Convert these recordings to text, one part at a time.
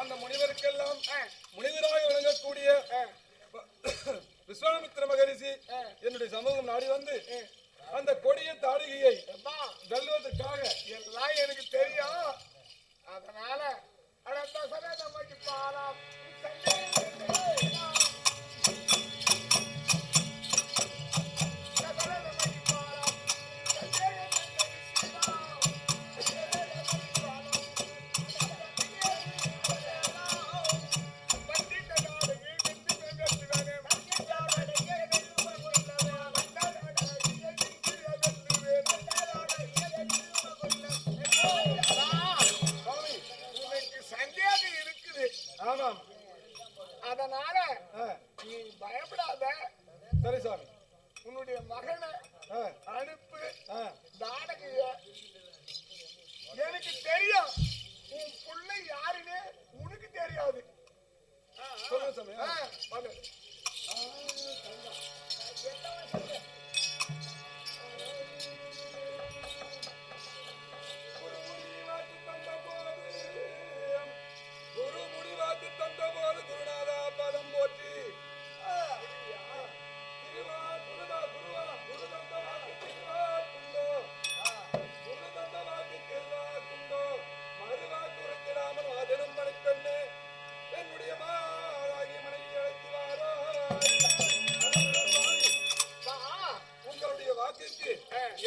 அந்த முனிவருக்கெல்லாம் முனிவராக விளங்கக்கூடிய விஸ்வாமித்திர மகரிஷி என்னுடைய சமூகம் நாடி வந்து அந்த கொடிய தாடிகையை வெல்வதற்காக எல்லாம் எனக்கு தெரியும். அதனால நமக்கு பாலாம் அதனால நீ பயப்படாத. சரி சாமி. உன்னுடைய மகனை அனுப்பு. தாடகைய எனக்கு தெரியும். உன் பிள்ளை யாருன்னு உனக்கு தெரியாது. சொல்லுங்க சாமி.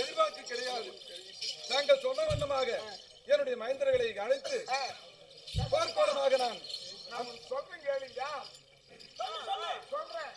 எதிர்பார்ப்பு கிடையாது. நாங்கள் சொன்ன வண்ணமாக என்னுடைய மைந்தர்களை அழைத்து பார்ப்போமாக நான் சொல்றேன் கேளுங்க. சொல்றேன்.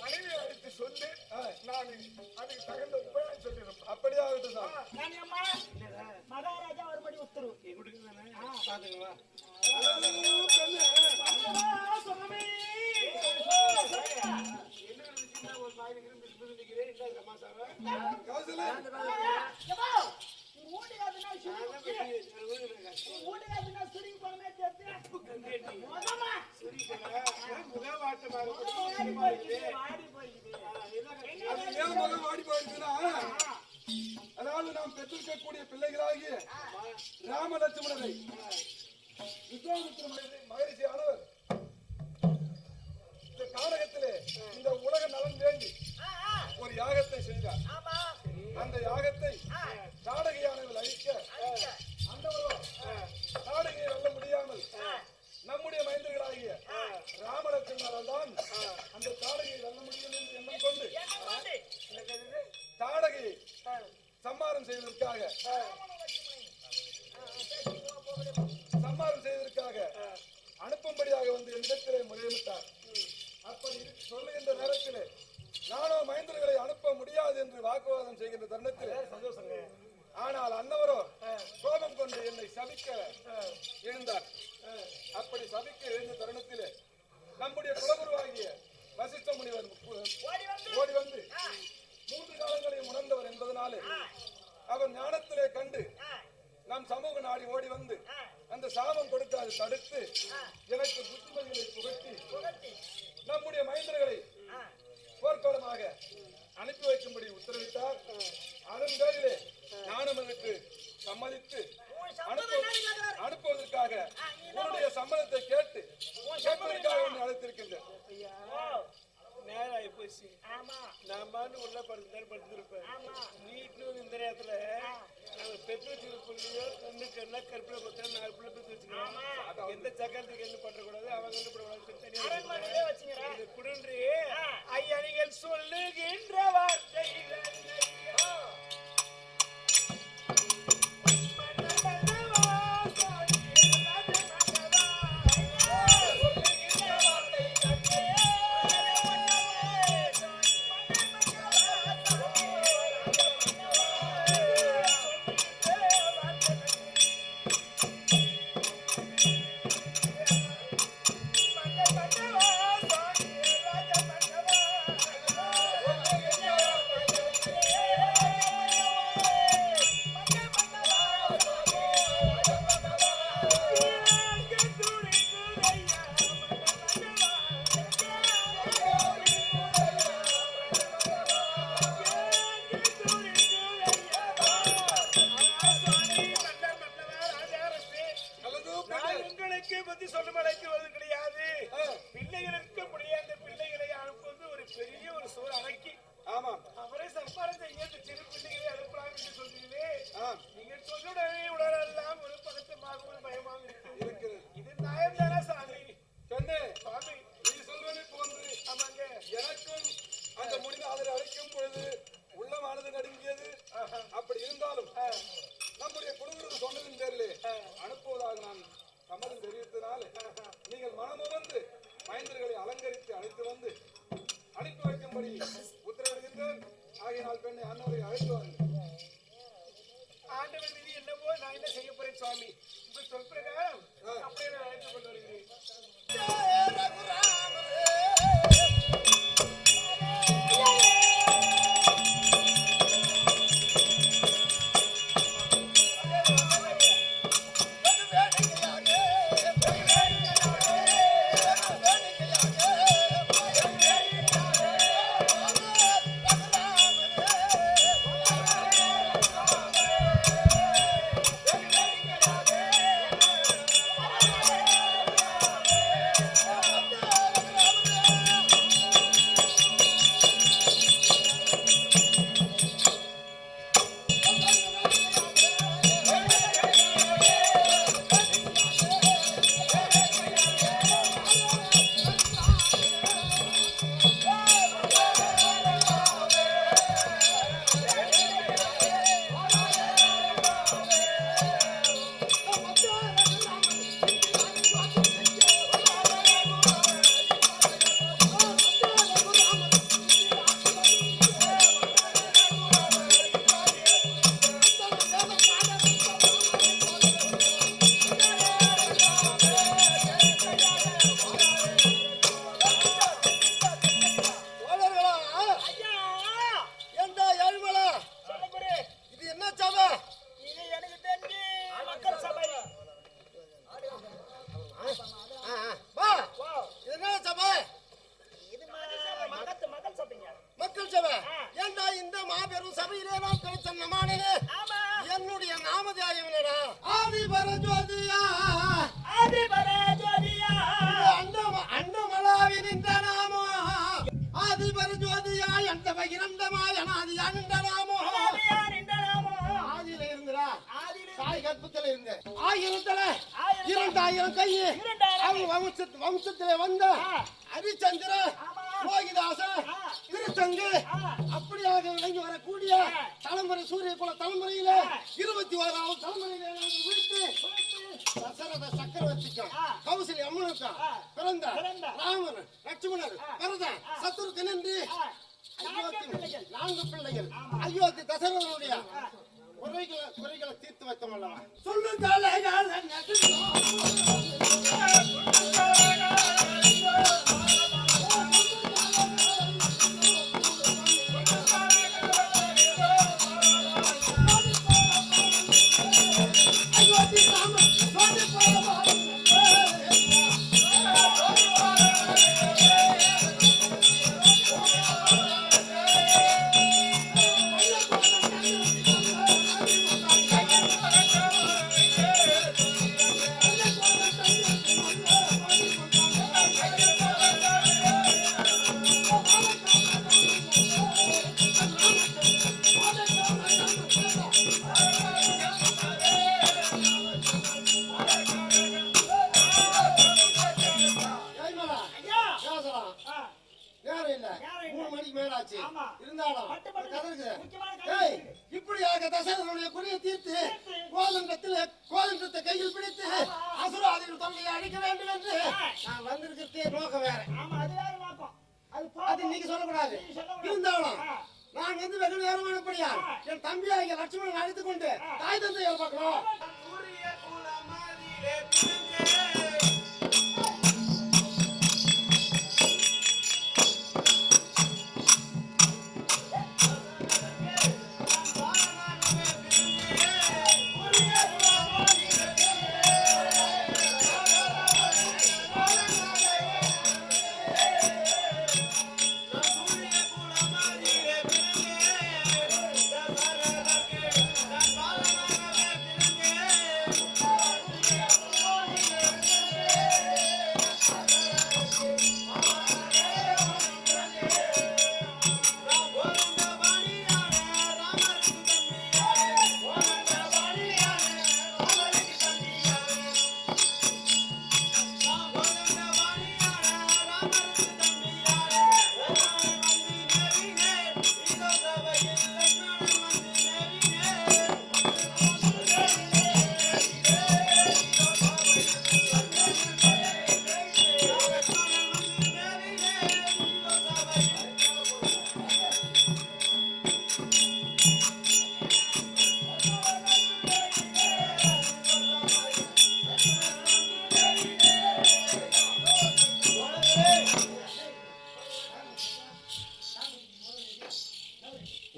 மனைவி அழைத்து சொல்லி நான் அதுக்கு தகுந்த உபயோகம் சொல்லிடுறேன். அப்படியே ஆகட்டும் சார். மகாராஜா ஒருபடி உத்தரவு அதாவது நாம் பெற்றிருக்கக்கூடிய பிள்ளைகளாகிய ராம லட்சுமணரை விஸ்வாமித்திர மகரிஷியானவர் இந்த காரகத்திலே இந்த உலக நலன் வேண்டி ஒரு யாகத்தை செய்தார். அந்த யாகத்தை தாடகையானவர்கள் அழிக்க அந்தவரும் தாடகையை வெல்ல முடியாமல் நம்முடைய மைந்தர்களாகிய ராமலட்சுமணரால் தான் அந்த தாடகையை வெல்ல முடியும் என்று எண்ணம் கொண்டு தாடகையை சம்மாரம் செய்வதற்காக அனுப்பும்படியாக வந்து என்னிடத்திலே முறையிட்டார். அப்படி சொல்லுகின்ற நேரத்திலே நானோ மைந்தர்களை அனுப்ப முடியாது என்று வாக்குவாதம் செய்கின்ற தருணத்திலே சந்தோஷங்க. ஆனால் அன்னவரோ கோபம் கொண்டு என்னை சபிக்க எழுந்தார். அப்படி சபிக்க எழுந்த தருணத்திலே நம்முடைய குலகுருவாகிய வசிஷ்ட முனிவர் ஓடி வந்து 3 அதை தடுத்து எனக்கு புத்திமதிகளை புகட்டி நம்முடைய மைந்தர்களை போர்க்களமாக அனுப்பி வைக்கும்படி உத்தரவிட்டார். அதன் பேரிலே நானும் எனக்கு சம்மதித்து அனுப்புவதற்காக உன்னுடைய சம்மதத்தை கேட்பதற்காக உன்னை அழைத்திருக்கின்றேன். நேரம் ஆயிப்போச்சு. நான் பாட்டு உள்ள படுத்திருப்பேன். நீட்டு இந்த நேரத்துல நாங்க பெற்று வச்சுக்கிற பிள்ளையோ கண்ணுக்கு கருப்பில பார்த்தா 4 பிள்ளை பெற்று வச்சுக்கிறோம். எந்த சக்கரத்துக்கு என்ன பண்றக்கூடாது, அவங்க என்ன பண்ணக்கூடாது தனியாக குடுன்றி ஐயா நீங்கள் சொல்லுகின்ற வார்த்தை பத்தி சொல்லும் அழைக்கிறது கிடையாது. பிள்ளைகளுக்கு முடியாத பிள்ளைகளை அனுப்புவது ஒரு பெரிய ஒரு சூழ் அடக்கி அவரை சம்பாரம் செய்ய சிறு பிள்ளைகளை அனுப்பலாம் என்று சொல்கிறீர்களே, நீங்கள் சொல்லுடனே உடலெல்லாம் ஒரு பதட்டமாகவும் பயமாகவும் இருக்கிறது. இது நியாயம் தானே சாமி? சாமி நீ சொல்வதை போன்று ஆமாங்க, எனக்கும் அந்த முடிந்த அதை அழைக்கும் பொழுது உள்ளமானது நடுங்கியது. அப்படி இருந்தாலும் நம்முடைய குடும்பத்தை சொன்னதின் பேரிலே அனுப்புவதாக நான் சம்மதம் தெரிவித்ததால் நீங்கள் மனமுவந்து மைந்தர்களை அலங்கரித்து அழைத்து வந்து அனுப்பி வைக்கும்படி உத்தரவிடுகின்றேன். ஆகியனால் பெண்ணை அன்னவரை அழைத்து வாருங்கள். ஆண்டவன் விதி என்னவோ நான் என்ன செய்ய போறேன் சுவாமி? உங்கள் சொல் பிரகாரம் அப்படியே நான் அழைத்து கொண்டு வருகிறேன். என்னுடைய நாமதேயம் ஆதிபரஜோதியா அண்டமலாவின் இந்த நாமோ ஆதிபரஜோதியா எந்த பகிரந்தமாய் அனாதியான் இந்த நாமோ ஆதியில இருந்துடா தாய் கற்பத்தில் இருந்து ஆயிரத்துல 2000 கையை அவங்க வம்சத்திலே வந்த ஹரிச்சந்திர லோகிதாச திருச்சங்கு அப்படியாக விளங்கி வரக்கூடிய தலைமுறை சூரிய குல தலைமுறையில 21வது தலைமுறையில விழித்து தசரத சக்கரவர்த்திக்கும் கௌசல்ய அம்மனுக்கும் பிறந்த ராமன் லட்சுமணர் பரதன் சத்துருக்கன் என்று 4 பிள்ளைகள் அயோத்தி தசரதனுடைய குறைகளை தீர்த்து வைத்தோம் அல்லவா? சொல்லுங்க வேண்டாம். கட்டுப்பாடு கதை இருக்குது. முக்கியமான கதை ஏய், இருக்கு. இப்படியாக தசரனுடைய குறியை தீர்த்து கோதண்டத்தை கையில் பிடித்து அசுராதிகள் தொல்லையை அழிக்க வேண்டும் என்று நான் வந்திருக்கிறதே நோக்கம் வேற. ஆமா அது வேற நோக்கம். அது அது இன்னைக்கு சொல்லக்கூடாது. நீங்க சொல்லக்கூடாது. இருந்தாலும் நான் வந்து வெகு நேரமானபடியா என் தம்பியாகிய லட்சுமணன் அழைத்துக் கொண்டு தாய் தந்தையை பார்க்கணும். சூரிய குலமதியிலே பிறந்தே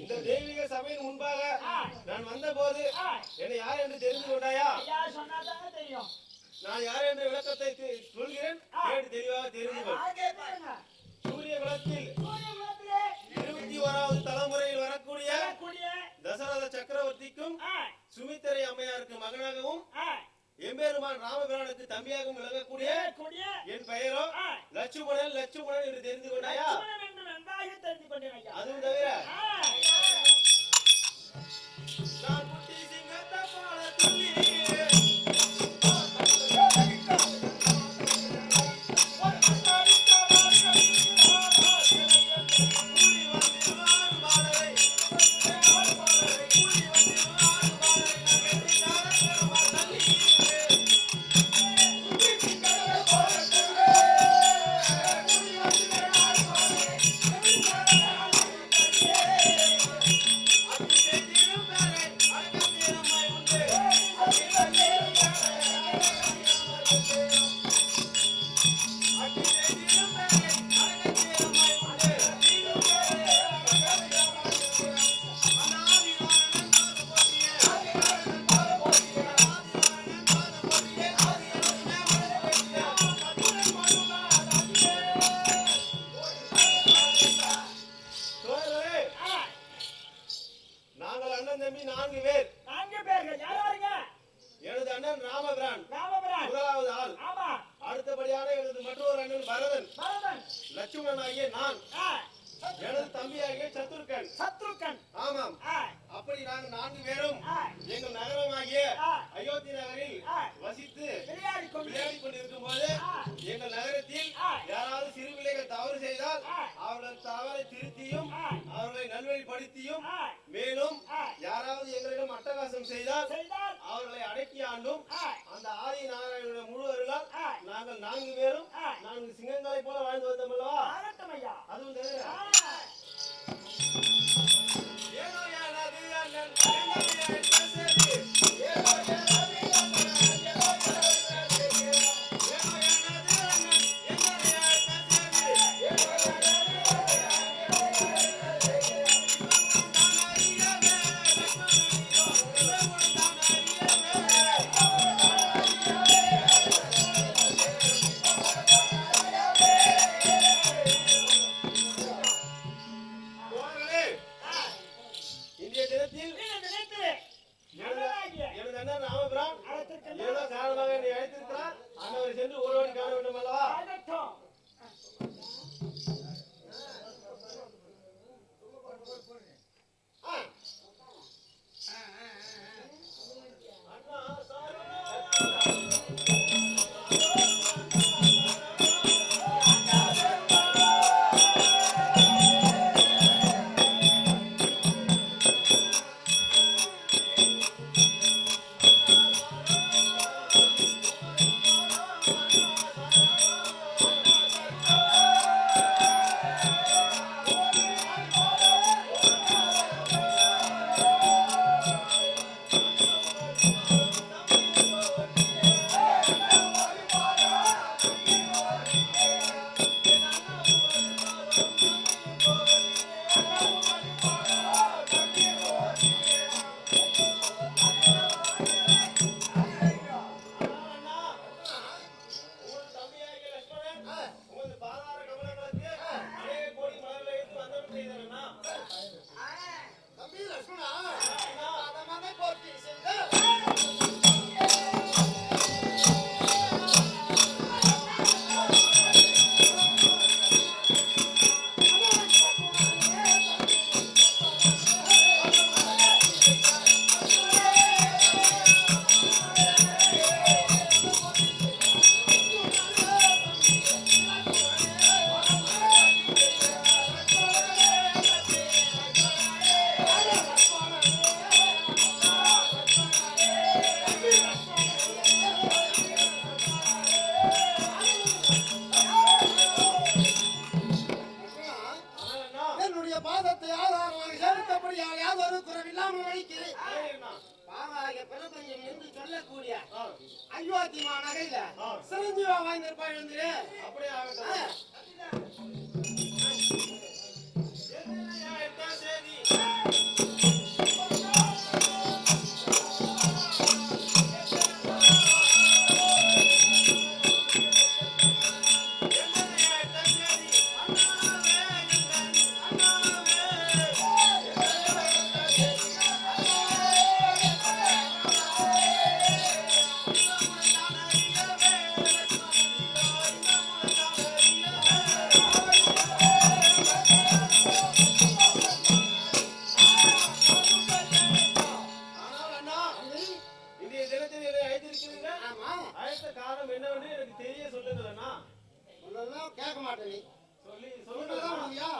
இந்த தெய்வீக சபையின் முன்பாக நான் வந்தபோது என்னை யார் என்று தெரிந்து கொண்டாயா? யார் சொன்னாதாங்க தெரியும். நான் யார் என்ற விளக்கத்தை சொல்கிறேன், கேட்டு தெளிவாக தெரிந்து கொள். கேட்பாருங்க. சூரிய குலத்தில் சூரிய குலத்திலே 21வது தலைமுறையில் வரக்கூடிய கூடிய தசரத சக்கரவர்த்திக்கும் சுமித்திரை அம்மையாருக்கு மகனாகவும் எம்பெருமான் ராமபிரானுக்கு தம்பியாகவும் விளங்கக்கூடிய கூடிய என் பெயரோ லட்சுமணன் என்று தெரிந்து கொண்டாயா? லட்சுமணன் என்று நன்றாக தெரிந்து கொண்டேன் ஐயா. அதுவும் தவிர நான் குட்டி சிங்கத்தை போல துள்ளி லட்சுமணனாகிய நான் எனது தம்பியாகிய சத்ருக்கன் ஆமாம் அப்படி நாங்கள் 4 பேரும் எங்கள் நகரமாகிய அயோத்தி நகரில் வசித்து விளையாடிக் கொண்டிருக்கும் போது எங்கள் நகரத்தில் யாராவது சிறு பிள்ளைகள் தவறு செய்தால் அவர்கள் தவறை திருத்தியும் அவர்களை நல்வழிப்படுத்தியும் மேலும் யாராவது எங்களிடம் அட்டகாசம் செய்தால் அவர்களை அடக்கி ஆண்டும் அந்த ஆதி நாராயணனுடைய முழு அருளால் நாங்கள் 4 பேரும் 4 சிங்கங்களை போல வாழ்ந்து வந்தோம் அல்லவா? அதுவும் ஏனோ எனது அண்ணன் என்னுடைய சசரி ஏனோ எனது அண்ணன் என்னுடைய யாரையாவது ஒரு குறைவில்லாமல் வழிக்கு பாவாக பிறப்பஞ்சம் என்று சொல்லக்கூடிய அயோத்திமா நகையில சிரஞ்சீவா வாய்ந்திருப்பா எழுந்துரு. அப்படியே ஆகட்டும். கேட்க மாட்டேன் நீ சொல்லதான் முடியா.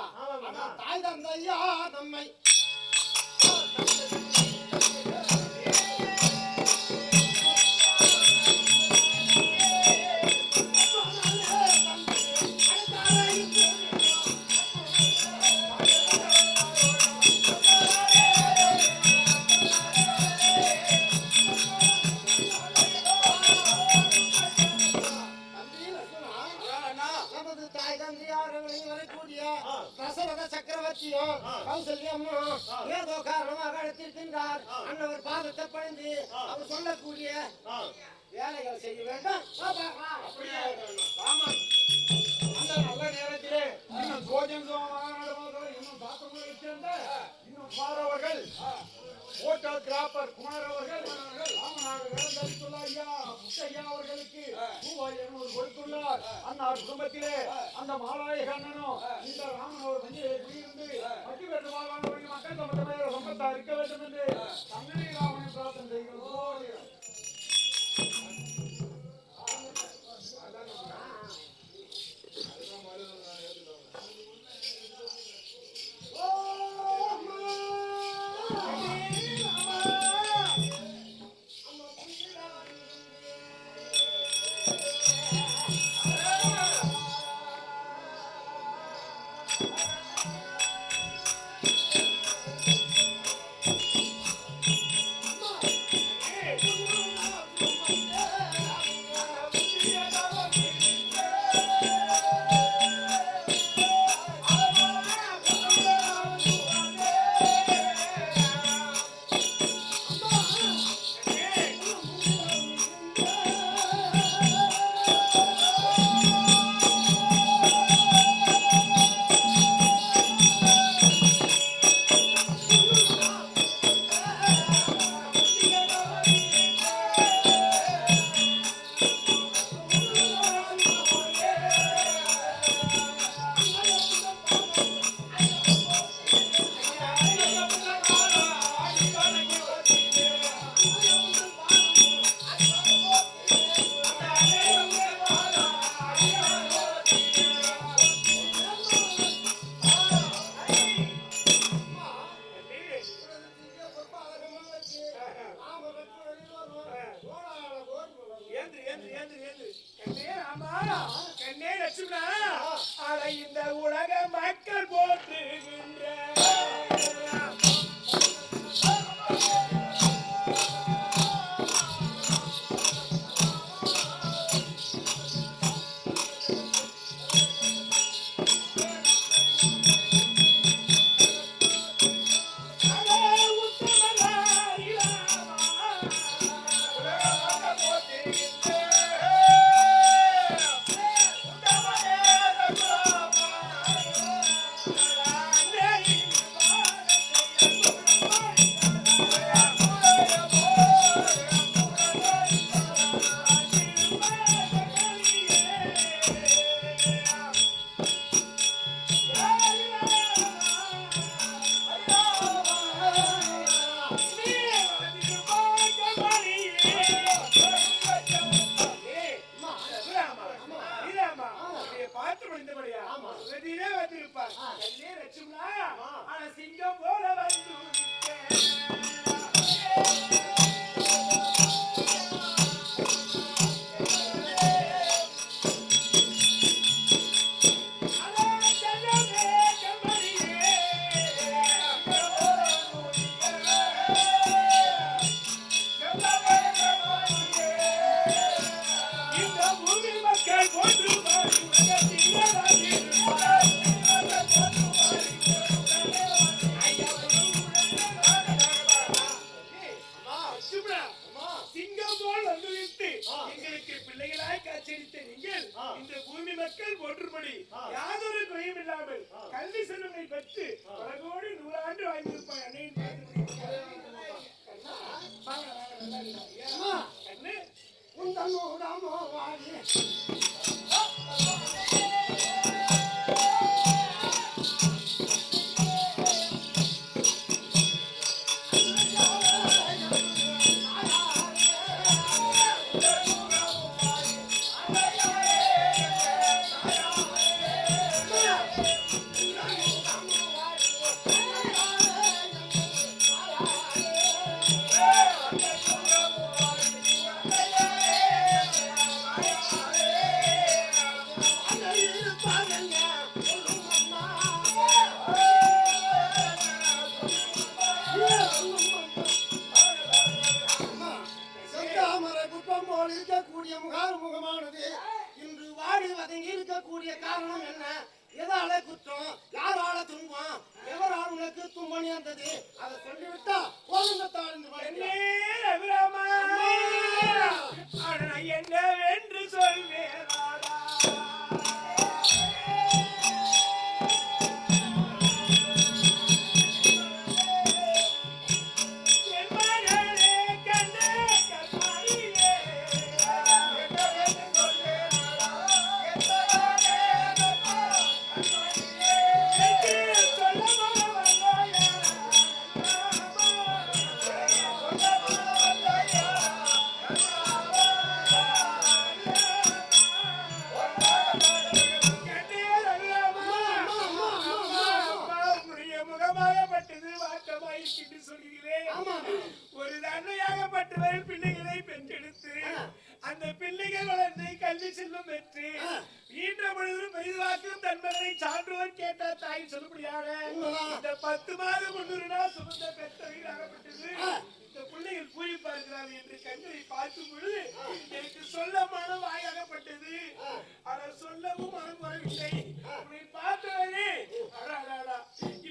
தாய் தந்தையா நம்மை சக்கரவர்த்தியும் கௌசல்யமும் ஏதோ காரணமாக அழைத்திருக்கின்றார். அன்னவர் பாதத்தை பணிந்து அவர் சொல்லக்கூடிய வேலைகள் செய்ய வேண்டும். அந்த நல்ல நேரத்திலே இன்னும் சோஜன் இன்னும் தாத்தமுறை சேர்ந்த இன்னும் குமாரவர்கள் போட்டோகிராபர் குமாரவர்கள் ராமநாடு வேந்தளித்துள்ள ஐயா முத்தையா அவர்களுக்கு ரூபாய் 200 கொடுத்துள்ளார். அன்னார் குடும்பத்திலே அந்த மாலாயக அண்ணனும் இந்த ராமனோர் தஞ்சையை குடியிருந்து பட்டி பெற்று வாழ்வானவர்கள் மக்கள் தமது சம்பத்தா இருக்க வேண்டும் என்று தன்னை ராமனை பிரார்த்தனை செய்கிறோம். செந்தாமரை குப்பம் போல் இருக்கக்கூடிய முகமானது இன்று வாடி வதங்கி இருக்கக்கூடிய காரணம் என்ன? எதால குற்றம், யாரால துன்பம், எவரால் உனக்கு துன்பம் நேர்ந்தது? அதை சொல்லிவிட்டா கோவிந்தத்தால் என்று என்னவென்று சொல்வேன் ஒரு தன்மையாகப்பட்டவர் பிள்ளைகளை பெற்றெடுத்து அந்த பிள்ளைகள் வளர்ந்து கல்வி செல்லும் பெற்று ஈன்ற பொழுது பெரிதாக்கும் தன் மகனை சான்றோர் கேட்ட தாய் சொல்லுபடியாக இந்த 10 மாதம் முன்னூறு நாள் சுமந்த பெற்றவர்களாகப்பட்டது இந்த பிள்ளைகள் கூறி பார்க்கிறார்கள் என்று கண்களை பார்க்கும் பொழுது எனக்கு சொல்ல மனம் வாயாகப்பட்டது. ஆனால் சொல்லவும் மனம் வரவில்லை. அப்படி பார்த்தவரே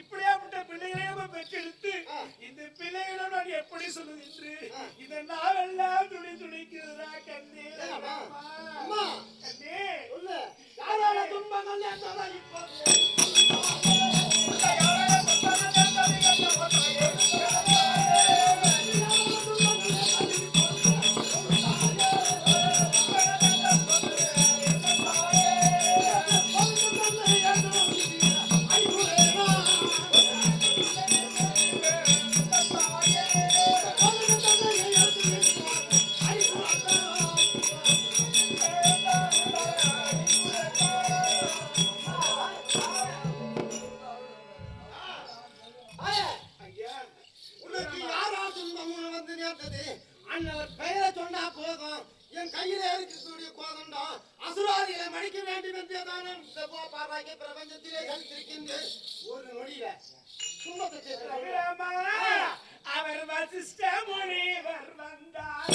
இப்படியாப்பட்ட பிள்ளைகளை பெற்றெடுத்து இந்த பிள்ளைகளை நான் எப்படி சொல்லுது என்று இந்த நாவெல்லாம் துணிக்கிறதா கண்ணே கண்ணே யாரால துன்பங்கள் நேர்ந்ததால் அண்ணவர் பெயரை சொன்னா போதும், என் கையில இருக்கக்கூடிய கோதண்டம் அசுராதிகளை மடிக்க வேண்டும் என்றேதான் பாபாக்கி பிரபஞ்சத்திலே கழித்திருக்கின்றேன். ஒரு நொடியில துன்பத்தை அவர் வசிஷ்ட முனிவர் வந்தார்.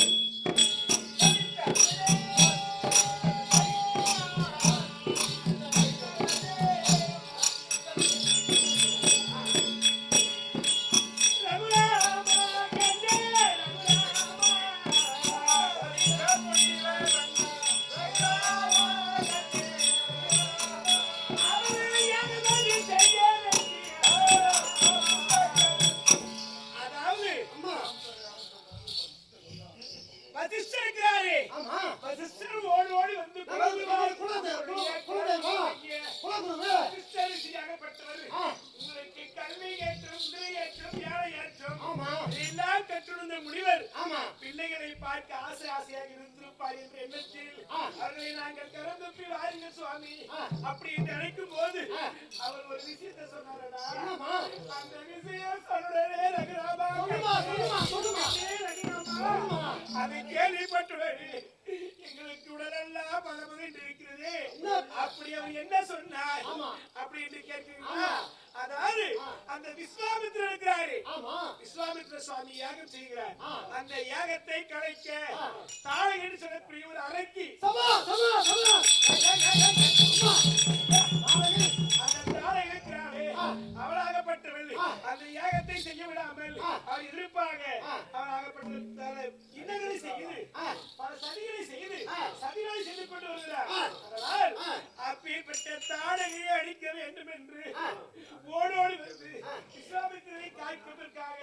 பிள்ளைகளை பார்க்க ஆசை ஆசையாக இருந்திருப்பார் என்ற எண்ணத்தில் அவர்களை நாங்கள் கரந்தப்பி வாருங்க சுவாமி அப்படி என்று நினைக்கும் போது அவர் ஒரு விஷயத்தை சொன்னாரடா. அந்த விஷயம் சொல்றே ரகுராமா அதை கேள்விப்பட்டுள்ளது எங்களுக்கு உடலெல்லாம் பலபலன் இருக்கிறது. அப்படி அவர் என்ன சொன்னார் அப்படி என்று கேட்கிறீங்களா? அதாவது அந்த விஸ்வாமித்திரர் இருக்கிறாரு, விஸ்வாமித்திர சுவாமி யாகம் செய்கிறார். அந்த யாகத்தை கலைக்க தாழை சொல்லக்கூடிய ஒரு அறைக்கு அந்த தாழை இருக்கிறாரு. அவளாகப்பட்டவள் அந்த யாகத்தை செய்ய விடாமல் அவர் எதிர்ப்பாக அவளாகப்பட்ட இன்னங்களை செய்து பல சதிகளை செய்து சதிகளை செய்து கொண்டு வருகிறார். அதனால் அப்பேற்பட்ட தாடகையை அடிக்க வேண்டும் என்று ஓடோடி வந்து விஸ்வாமித்திரரை காய்ப்பதற்காக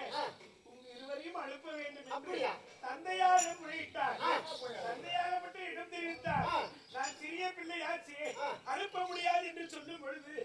இருவரையும் அனுப்ப வேண்டும் என்று தந்தையாக முறையிட்டார். தந்தையாகப்பட்ட இடம் தெரிவித்தார். பிள்ளையாச்சு அனுப்ப முடியாது என்று சொல்லும் பொழுது